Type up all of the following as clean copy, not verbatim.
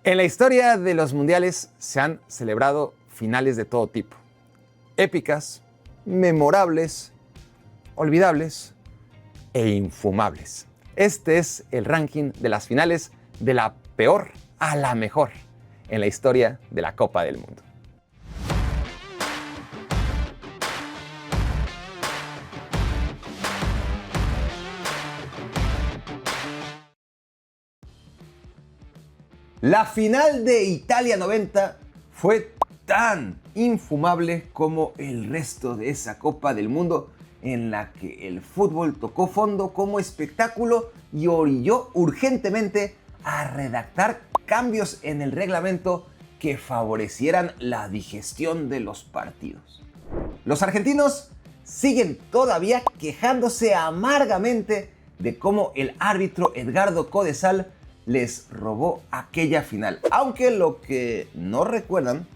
En la historia de los mundiales se han celebrado finales de todo tipo. Épicas, memorables, olvidables e infumables. Este es el ranking de las finales de la peor a la mejor en la historia de la Copa del Mundo. La final de Italia 90 fue tan infumable como el resto de esa Copa del Mundo, en la que el fútbol tocó fondo como espectáculo y orilló urgentemente a redactar cambios en el reglamento que favorecieran la digestión de los partidos. Los argentinos siguen todavía quejándose amargamente de cómo el árbitro Edgardo Codesal les robó aquella final, aunque lo que no recuerdan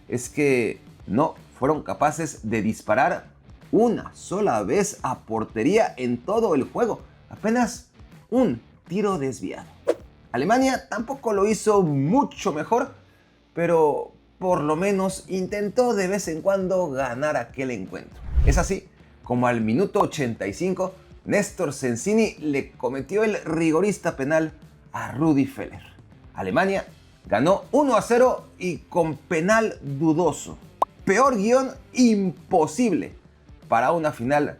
es que no fueron capaces de disparar una sola vez a portería en todo el juego, apenas un tiro desviado. Alemania tampoco lo hizo mucho mejor, pero por lo menos intentó de vez en cuando ganar aquel encuentro. Es así como al minuto 85 Néstor Sensini le cometió el rigorista penal a Rudi Völler. Alemania ganó 1-0 y con penal dudoso. Peor guión imposible para una final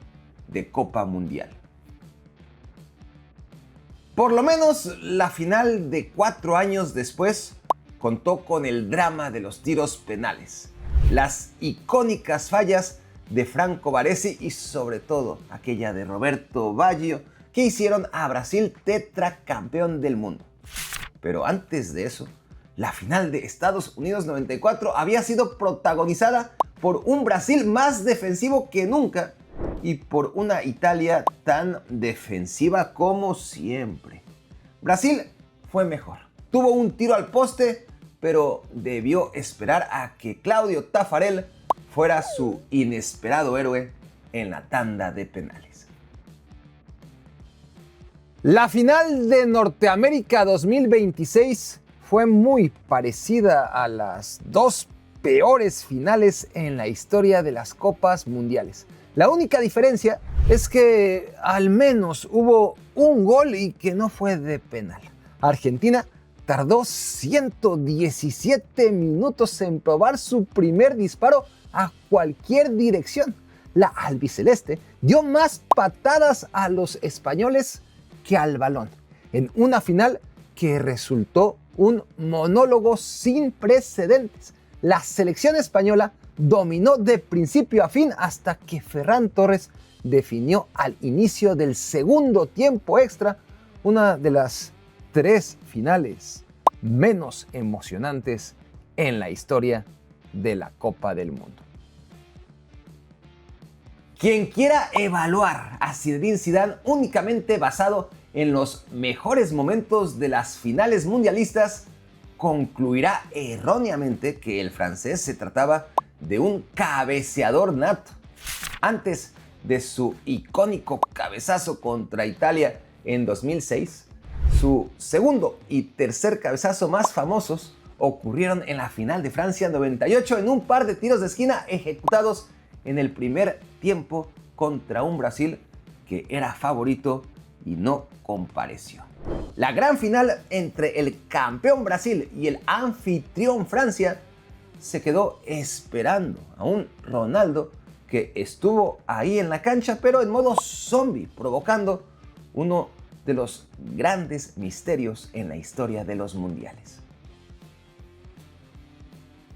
de Copa Mundial. Por lo menos la final de 4 años después contó con el drama de los tiros penales, las icónicas fallas de Franco Baresi y sobre todo aquella de Roberto Baggio que hicieron a Brasil tetracampeón del mundo. Pero antes de eso, la final de Estados Unidos 94 había sido protagonizada por un Brasil más defensivo que nunca y por una Italia tan defensiva como siempre. Brasil fue mejor. Tuvo un tiro al poste, pero debió esperar a que Claudio Taffarel fuera su inesperado héroe en la tanda de penales. La final de Norteamérica 2026 fue muy parecida a las dos peores finales en la historia de las Copas Mundiales. La única diferencia es que al menos hubo un gol y que no fue de penal. Argentina tardó 117 minutos en probar su primer disparo a cualquier dirección. La albiceleste dio más patadas a los españoles que al balón, en una final que resultó un monólogo sin precedentes. La selección española dominó de principio a fin hasta que Ferran Torres definió al inicio del segundo tiempo extra una de las 3 finales menos emocionantes en la historia de la Copa del Mundo. Quien quiera evaluar a Zinedine Zidane únicamente basado en los mejores momentos de las finales mundialistas, concluirá erróneamente que el francés se trataba de un cabeceador nato. Antes de su icónico cabezazo contra Italia en 2006, su segundo y tercer cabezazo más famosos ocurrieron en la final de Francia 98 en un par de tiros de esquina ejecutados en el primer tiempo contra un Brasil que era favorito y no compareció. La gran final entre el campeón Brasil y el anfitrión Francia se quedó esperando a un Ronaldo que estuvo ahí en la cancha pero en modo zombie, provocando uno de los grandes misterios en la historia de los mundiales.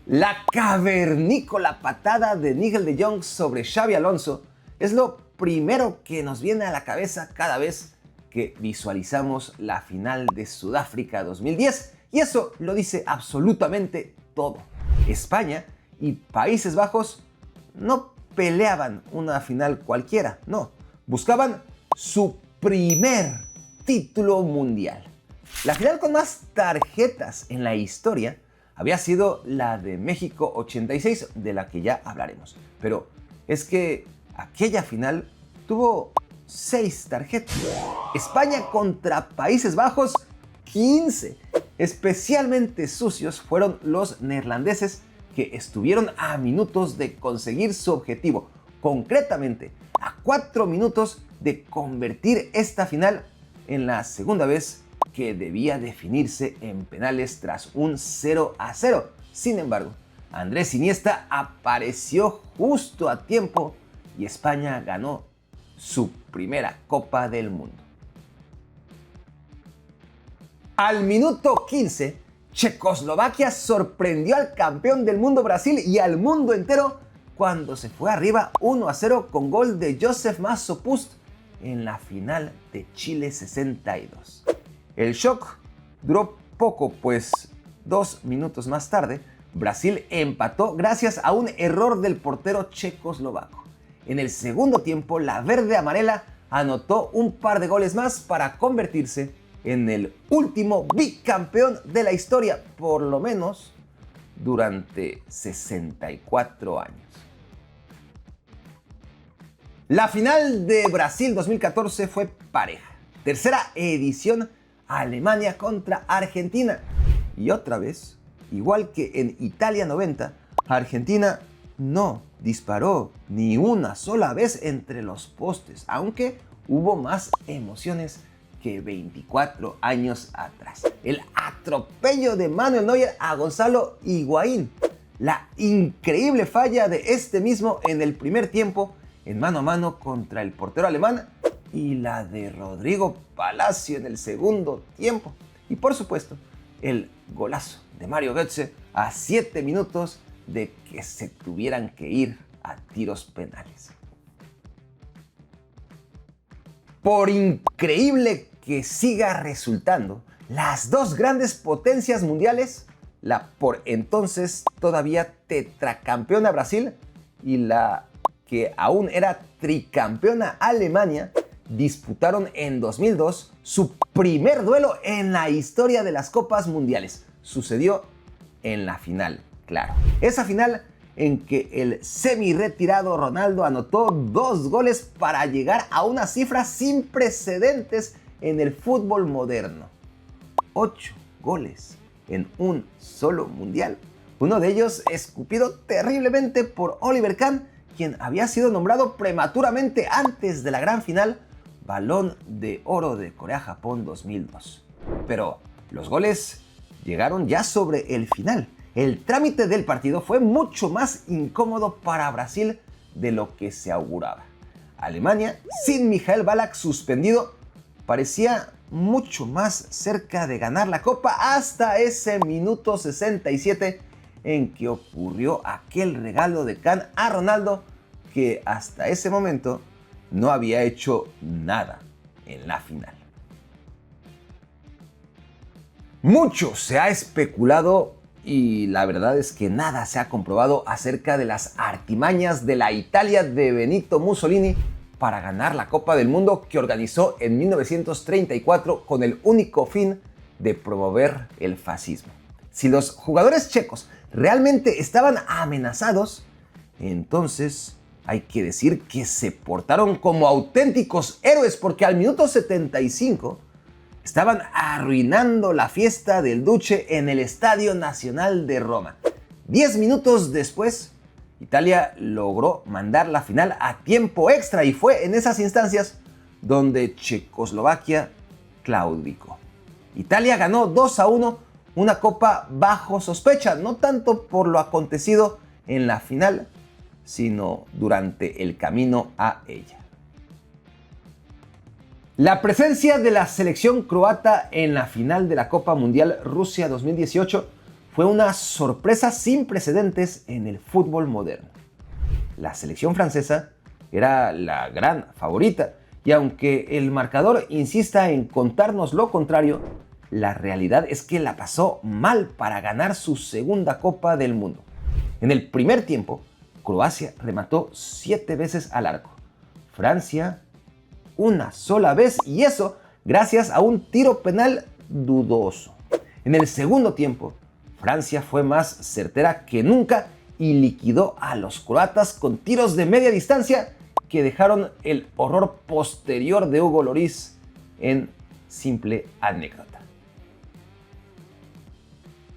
La cavernícola patada de Nigel de Jong sobre Xabi Alonso es lo primero que nos viene a la cabeza cada vez que visualizamos la final de Sudáfrica 2010, y eso lo dice absolutamente todo. España y Países Bajos no peleaban una final cualquiera, no, buscaban su primer título mundial. La final con más tarjetas en la historia había sido la de México 86, de la que ya hablaremos. Pero es que aquella final tuvo 6 tarjetas. España contra Países Bajos, 15. Especialmente sucios fueron los neerlandeses, que estuvieron a minutos de conseguir su objetivo, concretamente a 4 minutos de convertir esta final en la segunda vez que debía definirse en penales tras un 0-0. Sin embargo, Andrés Iniesta apareció justo a tiempo y España ganó su primera Copa del Mundo. Al minuto 15, Checoslovaquia sorprendió al campeón del mundo Brasil y al mundo entero cuando se fue arriba 1-0 con gol de Josef Masopust en la final de Chile 62. El shock duró poco, pues 2 minutos más tarde, Brasil empató gracias a un error del portero checoslovaco. En el segundo tiempo, la verde-amarela anotó un par de goles más para convertirse en el último bicampeón de la historia, por lo menos durante 64 años. La final de Brasil 2014 fue pareja. Tercera edición, Alemania contra Argentina. Y otra vez, igual que en Italia 90, Argentina no disparó ni una sola vez entre los postes, aunque hubo más emociones que 24 años atrás. El atropello de Manuel Neuer a Gonzalo Higuaín, la increíble falla de este mismo en el primer tiempo en mano a mano contra el portero alemán y la de Rodrigo Palacio en el segundo tiempo. Y por supuesto, el golazo de Mario Götze a 7 minutos de que se tuvieran que ir a tiros penales. Por increíble que siga resultando, las dos grandes potencias mundiales, la por entonces todavía tetracampeona Brasil y la que aún era tricampeona Alemania, disputaron en 2002 su primer duelo en la historia de las Copas Mundiales. Sucedió en la final, claro. Esa final en que el semi-retirado Ronaldo anotó 2 goles para llegar a una cifra sin precedentes en el fútbol moderno. 8 goles en un solo mundial. Uno de ellos escupido terriblemente por Oliver Kahn, quien había sido nombrado prematuramente antes de la gran final Balón de Oro de Corea-Japón 2002. Pero los goles llegaron ya sobre el final. El trámite del partido fue mucho más incómodo para Brasil de lo que se auguraba. Alemania, sin Michael Ballack suspendido, parecía mucho más cerca de ganar la Copa hasta ese minuto 67 en que ocurrió aquel regalo de Kahn a Ronaldo, que hasta ese momento no había hecho nada en la final. Mucho se ha especulado y la verdad es que nada se ha comprobado acerca de las artimañas de la Italia de Benito Mussolini para ganar la Copa del Mundo que organizó en 1934 con el único fin de promover el fascismo. Si los jugadores checos realmente estaban amenazados, entonces hay que decir que se portaron como auténticos héroes, porque al minuto 75 estaban arruinando la fiesta del Duce en el Estadio Nacional de Roma. 10 minutos después, Italia logró mandar la final a tiempo extra y fue en esas instancias donde Checoslovaquia claudicó. Italia ganó 2-1 una copa bajo sospecha, no tanto por lo acontecido en la final, sino durante el camino a ella. La presencia de la selección croata en la final de la Copa Mundial Rusia 2018 fue una sorpresa sin precedentes en el fútbol moderno. La selección francesa era la gran favorita y aunque el marcador insista en contarnos lo contrario, la realidad es que la pasó mal para ganar su segunda Copa del Mundo. En el primer tiempo, Croacia remató 7 veces al arco. Francia una sola vez, y eso gracias a un tiro penal dudoso. En el segundo tiempo, Francia fue más certera que nunca y liquidó a los croatas con tiros de media distancia que dejaron el horror posterior de Hugo Lloris en simple anécdota.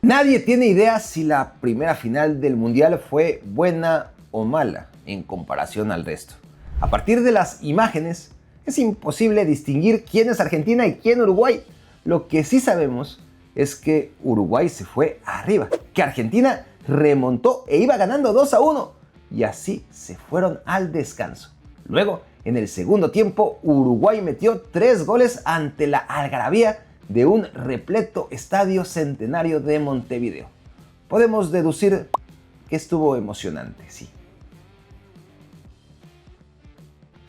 Nadie tiene idea si la primera final del Mundial fue buena o mala en comparación al resto. A partir de las imágenes, es imposible distinguir quién es Argentina y quién Uruguay. Lo que sí sabemos es que Uruguay se fue arriba, que Argentina remontó e iba ganando 2-1, y así se fueron al descanso. Luego, en el segundo tiempo, Uruguay metió 3 goles ante la algarabía de un repleto estadio Centenario de Montevideo. Podemos deducir que estuvo emocionante, sí.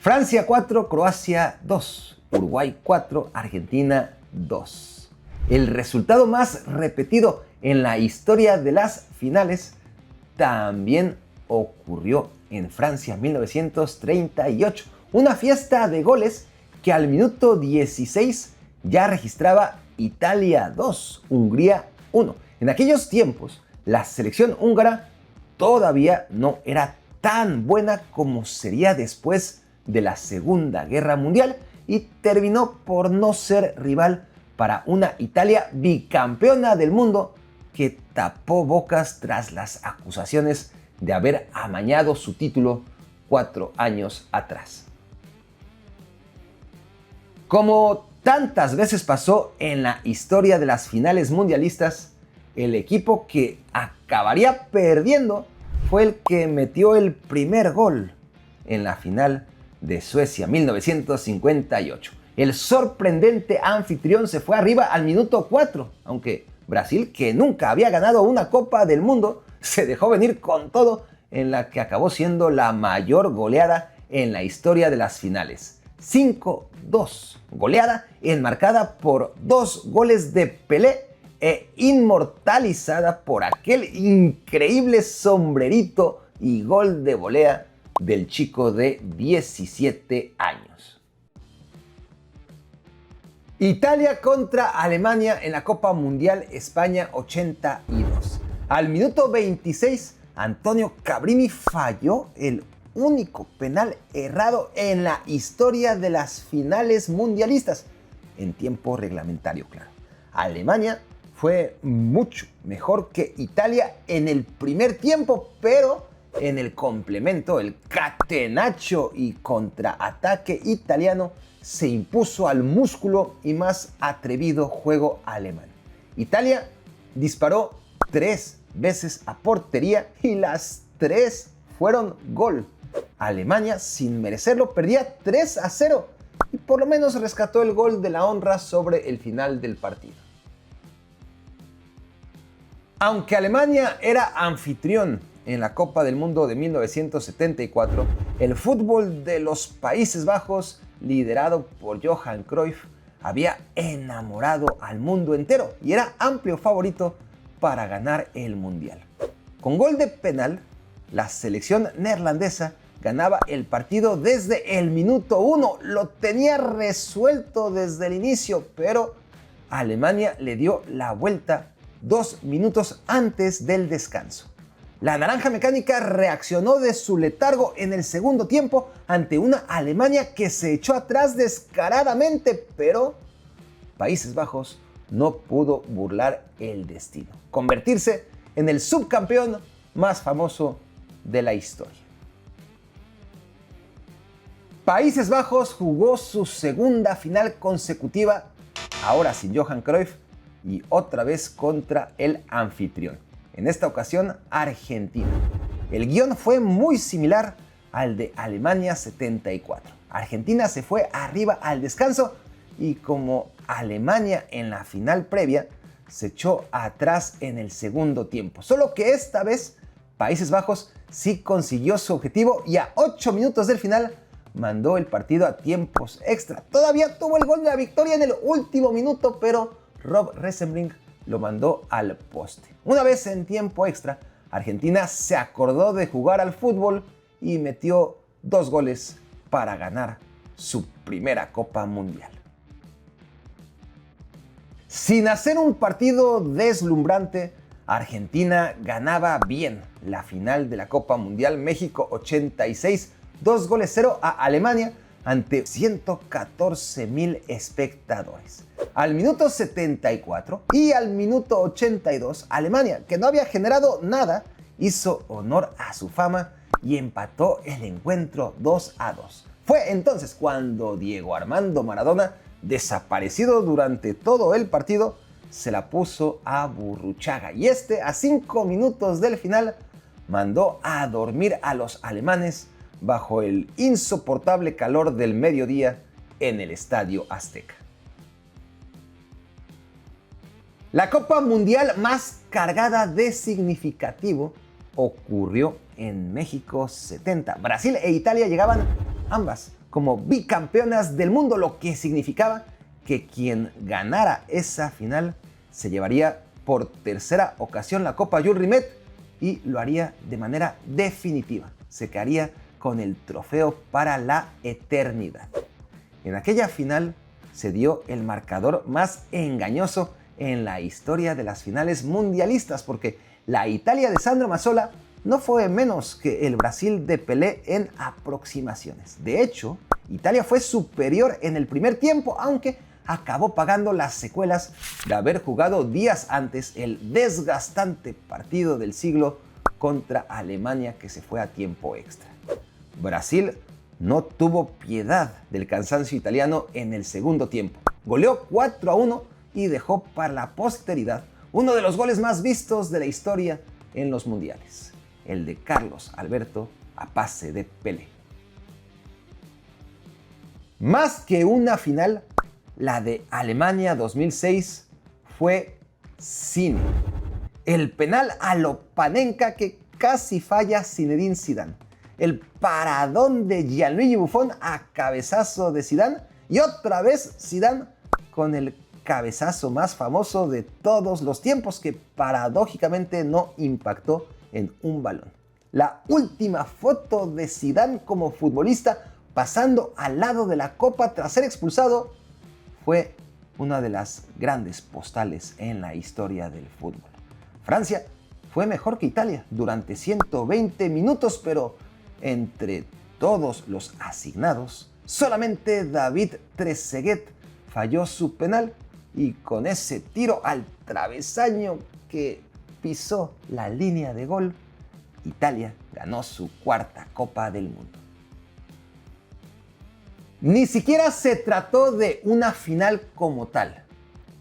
Francia 4, Croacia 2, Uruguay 4, Argentina 2. El resultado más repetido en la historia de las finales también ocurrió en Francia 1938. Una fiesta de goles que al minuto 16 ya registraba Italia 2, Hungría 1. En aquellos tiempos, la selección húngara todavía no era tan buena como sería después de la Segunda Guerra Mundial y terminó por no ser rival para una Italia bicampeona del mundo que tapó bocas tras las acusaciones de haber amañado su título 4 años atrás. Como tantas veces pasó en la historia de las finales mundialistas, el equipo que acabaría perdiendo fue el que metió el primer gol en la final de Suecia 1958. El sorprendente anfitrión se fue arriba al minuto 4, aunque Brasil, que nunca había ganado una Copa del Mundo, se dejó venir con todo en la que acabó siendo la mayor goleada en la historia de las finales. 5-2, goleada enmarcada por 2 goles de Pelé e inmortalizada por aquel increíble sombrerito y gol de volea del chico de 17 años. Italia contra Alemania en la Copa Mundial España 82. Al minuto 26, Antonio Cabrini falló el único penal errado en la historia de las finales mundialistas, en tiempo reglamentario, claro. Alemania fue mucho mejor que Italia en el primer tiempo, pero en el complemento, el catenaccio y contraataque italiano se impuso al músculo y más atrevido juego alemán. Italia disparó 3 veces a portería y las 3 fueron gol. Alemania, sin merecerlo, perdía 3-0 y por lo menos rescató el gol de la honra sobre el final del partido. Aunque Alemania era anfitrión en la Copa del Mundo de 1974, el fútbol de los Países Bajos, liderado por Johan Cruyff, había enamorado al mundo entero y era amplio favorito para ganar el Mundial. Con gol de penal, la selección neerlandesa ganaba el partido desde el minuto 1. Lo tenía resuelto desde el inicio, pero Alemania le dio la vuelta 2 minutos antes del descanso. La naranja mecánica reaccionó de su letargo en el segundo tiempo ante una Alemania que se echó atrás descaradamente, pero Países Bajos no pudo burlar el destino, convertirse en el subcampeón más famoso de la historia. Países Bajos jugó su segunda final consecutiva, ahora sin Johan Cruyff y otra vez contra el anfitrión. En esta ocasión, Argentina. El guión fue muy similar al de Alemania 74. Argentina se fue arriba al descanso y como Alemania en la final previa, se echó atrás en el segundo tiempo. Solo que esta vez Países Bajos sí consiguió su objetivo y a 8 minutos del final mandó el partido a tiempos extra. Todavía tuvo el gol de la victoria en el último minuto, pero Rob Resenbrink lo mandó al poste. Una vez en tiempo extra, Argentina se acordó de jugar al fútbol y metió 2 goles para ganar su primera Copa Mundial. Sin hacer un partido deslumbrante, Argentina ganaba bien la final de la Copa Mundial México 86, 2-0 a Alemania ante 114,000 espectadores. Al minuto 74 y al minuto 82, Alemania, que no había generado nada, hizo honor a su fama y empató el encuentro 2-2. Fue entonces cuando Diego Armando Maradona, desaparecido durante todo el partido, se la puso a Burruchaga y a 5 minutos del final mandó a dormir a los alemanes bajo el insoportable calor del mediodía en el Estadio Azteca. La Copa Mundial más cargada de significativo ocurrió en México 70. Brasil e Italia llegaban ambas como bicampeonas del mundo, lo que significaba que quien ganara esa final se llevaría por tercera ocasión la Copa Jules Rimet y lo haría de manera definitiva. Se quedaría con el trofeo para la eternidad. En aquella final se dio el marcador más engañoso en la historia de las finales mundialistas, porque la Italia de Sandro Mazzola no fue menos que el Brasil de Pelé en aproximaciones. De hecho, Italia fue superior en el primer tiempo, aunque acabó pagando las secuelas de haber jugado días antes el desgastante partido del siglo contra Alemania, que se fue a tiempo extra. Brasil no tuvo piedad del cansancio italiano en el segundo tiempo. Goleó 4-1 y dejó para la posteridad uno de los goles más vistos de la historia en los mundiales, el de Carlos Alberto a pase de Pelé. Más que una final, la de Alemania 2006 fue cine. El penal a lo Panenka que casi falla Zinedine Zidane. El paradón de Gianluigi Buffon a cabezazo de Zidane. Y otra vez Zidane con el cabezazo más famoso de todos los tiempos, que paradójicamente no impactó en un balón. La última foto de Zidane como futbolista pasando al lado de la copa tras ser expulsado fue una de las grandes postales en la historia del fútbol. Francia fue mejor que Italia durante 120 minutos, pero entre todos los asignados, solamente David Trezeguet falló su penal y con ese tiro al travesaño que pisó la línea de gol, Italia ganó su cuarta Copa del Mundo. Ni siquiera se trató de una final como tal,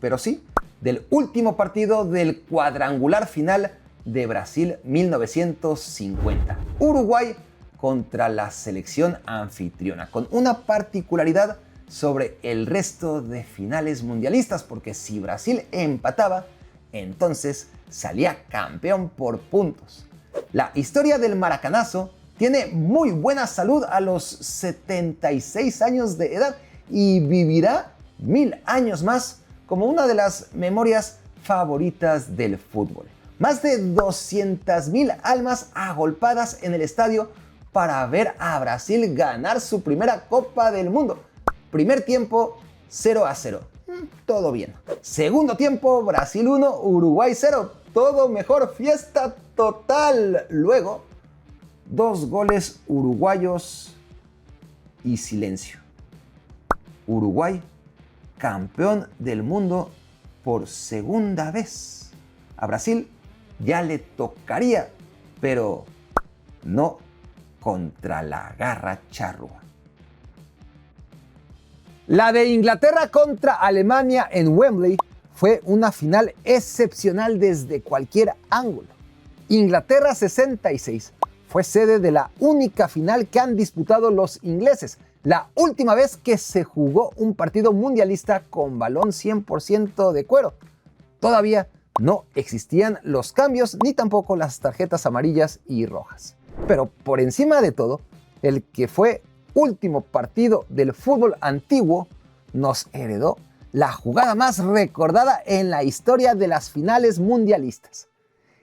pero sí del último partido del cuadrangular final de Brasil 1950. Uruguay contra la selección anfitriona, con una particularidad sobre el resto de finales mundialistas, porque si Brasil empataba, entonces salía campeón por puntos. La historia del maracanazo tiene muy buena salud a los 76 años de edad y vivirá 1000 años más como una de las memorias favoritas del fútbol. Más de 200,000 almas agolpadas en el estadio para ver a Brasil ganar su primera Copa del Mundo. Primer tiempo 0-0. Todo bien. Segundo tiempo, Brasil 1, Uruguay 0. Todo mejor, fiesta total. Luego, 2 goles uruguayos y silencio. Uruguay, campeón del mundo por segunda vez. A Brasil ya le tocaría, pero no contra la garra charrúa. La de Inglaterra contra Alemania en Wembley fue una final excepcional desde cualquier ángulo. Inglaterra 66 fue sede de la única final que han disputado los ingleses, la última vez que se jugó un partido mundialista con balón 100% de cuero. Todavía no existían los cambios ni tampoco las tarjetas amarillas y rojas. Pero por encima de todo, el que fue último partido del fútbol antiguo nos heredó la jugada más recordada en la historia de las finales mundialistas: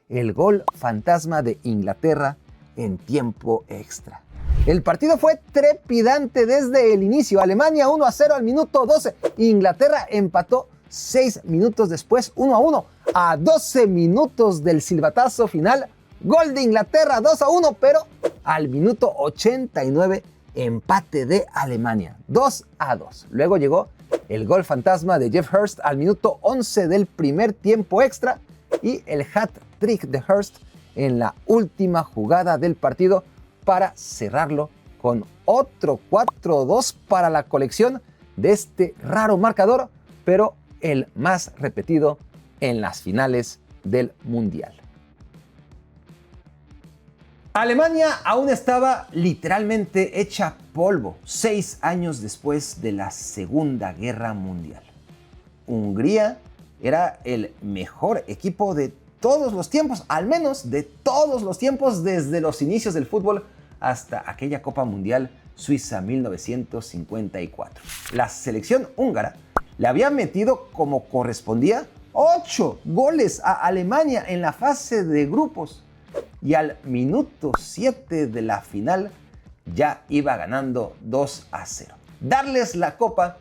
el gol fantasma de Inglaterra en tiempo extra. El partido fue trepidante desde el inicio. Alemania 1-0 al minuto 12. Inglaterra empató 6 minutos después 1-1. A 12 minutos del silbatazo final, gol de Inglaterra 2-1, pero al minuto 89 empate de Alemania, 2-2. Luego llegó el gol fantasma de Jeff Hurst al minuto 11 del primer tiempo extra y el hat-trick de Hurst en la última jugada del partido para cerrarlo con otro 4-2 para la colección de este raro marcador, pero el más repetido en las finales del Mundial. Alemania aún estaba literalmente hecha polvo 6 años después de la Segunda Guerra Mundial. Hungría era el mejor equipo de todos los tiempos, al menos de todos los tiempos, desde los inicios del fútbol hasta aquella Copa Mundial Suiza 1954. La selección húngara le había metido como correspondía 8 goles a Alemania en la fase de grupos y al minuto 7 de la final ya iba ganando 2-0. Darles la copa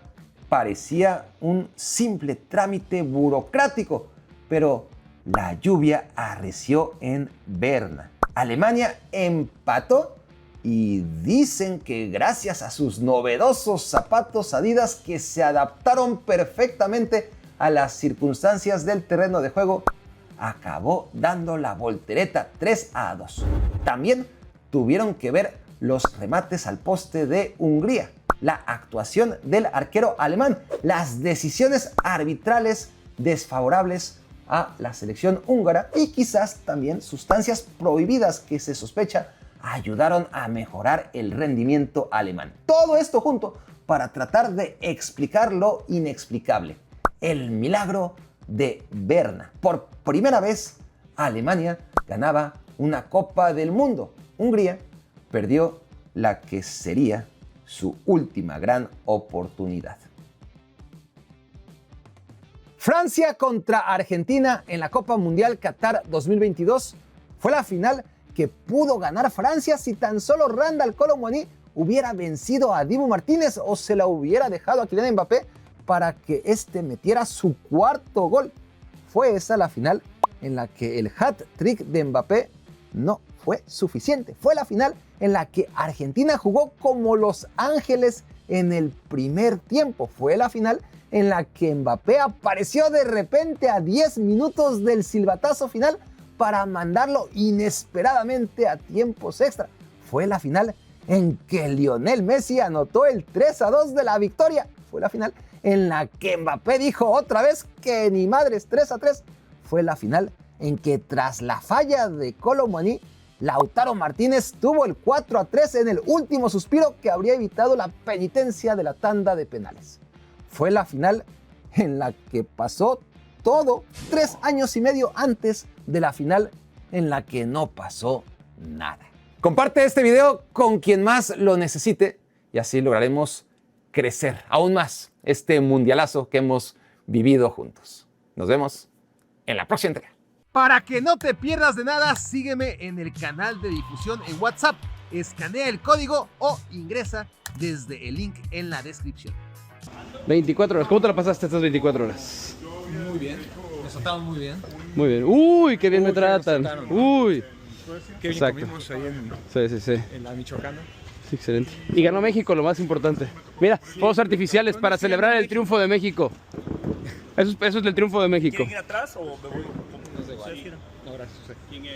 parecía un simple trámite burocrático, pero la lluvia arreció en Berna. Alemania empató y dicen que gracias a sus novedosos zapatos Adidas que se adaptaron perfectamente a las circunstancias del terreno de juego, acabó dando la voltereta 3-2. También tuvieron que ver los remates al poste de Hungría, la actuación del arquero alemán, las decisiones arbitrales desfavorables a la selección húngara y quizás también sustancias prohibidas que se sospecha ayudaron a mejorar el rendimiento alemán. Todo esto junto para tratar de explicar lo inexplicable, el milagro de Berna. Por primera vez, Alemania ganaba una Copa del Mundo. Hungría perdió la que sería su última gran oportunidad. Francia contra Argentina en la Copa Mundial Qatar 2022 fue la final que pudo ganar Francia si tan solo Randal Kolo Muani hubiera vencido a Dibu Martínez o se la hubiera dejado a Kylian Mbappé para que este metiera su cuarto gol. Fue esa la final en la que el hat-trick de Mbappé no fue suficiente. Fue la final en la que Argentina jugó como Los Ángeles en el primer tiempo. Fue la final en la que Mbappé apareció de repente a 10 minutos del silbatazo final para mandarlo inesperadamente a tiempos extra. Fue la final en que Lionel Messi anotó el 3-2 de la victoria. Fue la final en la que Mbappé dijo otra vez que ni madres, 3-3. Fue la final en que tras la falla de Kolo Muani, Lautaro Martínez tuvo el 4-3 en el último suspiro que habría evitado la penitencia de la tanda de penales. Fue la final en la que pasó todo 3 años y medio antes de la final en la que no pasó nada. Comparte este video con quien más lo necesite y así lograremos crecer aún más este mundialazo que hemos vivido juntos. Nos vemos en la próxima entrega. Para que no te pierdas de nada, sígueme en el canal de difusión en WhatsApp. Escanea el código o ingresa desde el link en la descripción. 24 horas. ¿Cómo te la pasaste estas 24 horas? Muy bien, me trataron muy bien. Muy bien. Uy, qué bien me tratan. trataron. Uy. Qué bien Exacto. comimos ahí Sí. en la Michoacana. Sí, excelente. Y ganó México, lo más importante. Mira, fuegos artificiales para celebrar el triunfo de México. Eso es el triunfo de México. ¿Quieren ir atrás o me voy? No sé, igual. ¿Ustedes quieren? No, gracias. ¿Quién es?